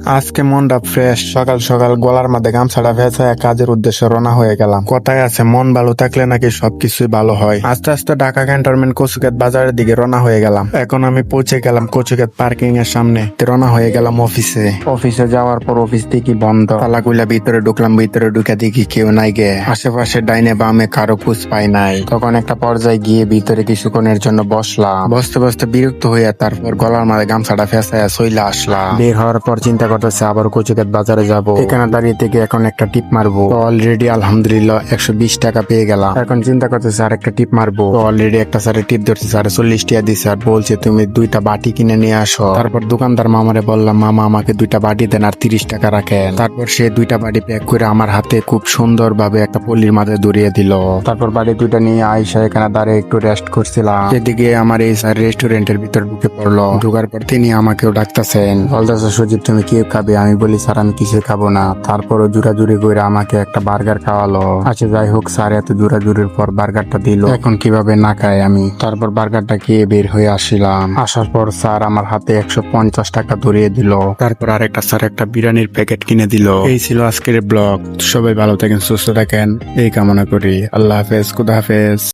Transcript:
আজকে মনটা ফ্রেশ। সকাল সকাল গলার মধ্যে গামছাটা ভেজায় কাজের উদ্দেশ্যে রওনা হয়ে গেলাম। কথায় আছে মন ভালো থাকলে নাকি সবকিছুই ভালো হয়। আস্তে আস্তে ঢাকা ক্যান্টনমেন্ট কচুক্ষেত বাজারের দিকে রওনা হয়ে গেলাম। এখন আমি পৌঁছে গেলাম কচুক্ষেত পার্কিং এর সামনে। রওনা হয়ে গেলাম অফিসে যাওয়ার পর অফিস দেখি বন্ধ। তালাগুলা ভিতরে ঢুকলাম, ভিতরে ঢুকে দেখি কেউ নাই গে। আশেপাশে ডাইনে বামে কারো খোঁজ পাই নাই। তখন একটা পর্যায়ে গিয়ে ভিতরে কিছুক্ষণের জন্য বসলাম। বসতে বসতে বিরক্ত হয়ে তারপর গলার মাঝে গামছাটা ফেসায় চইলা আসলাম। বের হওয়ার পর চিন্তা করতেছে আবার কচুক্ষেত বাজারে যাব। এখানে দাঁড়িয়ে থেকে এখন একটা টিপ মারবো। অলরেডি আলহামদুলিল্লাহ 120 টাকা পেয়ে গেলাম। এখন চিন্তা করতেছে আর একটা টিপ মারবো। অলরেডি একটা স্যারের টিপ ধরছে, স্যার 40 টাকা দিছে আর বলছে তুমি 2টা বাটি কিনে নিয়ে আসো। তারপর দোকানদার মামারে বললাম মামা আমাকে 2টা বাটি দেন আর 30 টাকা রাখেন। তারপর সে 2টা বাটি প্যাক করে আমার হাতে খুব সুন্দর ভাবে একটা পল্লির মাঝে ধরিয়ে দিল। তারপর বাড়ি 2টা নিয়ে আইসা এখানে দাঁড়িয়ে একটু রেস্ট করছিলাম। সেদিকে আমার এই স্যার রেস্টুরেন্টের ভিতর ঢুকে পড়লো। ঢুকার পর তিনি আমাকেও ডাকতেছেন, বলতেছে সজীব তুমি কি খাবে? আমি বলি স্যার আমি কিছু খাবো না। তারপরও জোরাজুরি করে আমাকে একটা বার্গার খাওয়ালো। আচ্ছা যাই হোক, স্যার এত জোরাজুরির পর বার্গারটা দিল, এখন কিভাবে না খাই আমি? তারপর বার্গারটা খেয়ে বের হয়ে আসিলাম। আসার পর স্যার আমার হাতে 150 টাকা ধরিয়ে দিল। তারপর আরেকটা স্যার একটা বিরিয়ানির প্যাকেট কিনে দিল। এই ছিল আজকের ব্লগ। সবাই ভালো থাকেন, সুস্থ থাকেন এই কামনা করি। আল্লাহ হাফেজ, খুদা হাফেজ।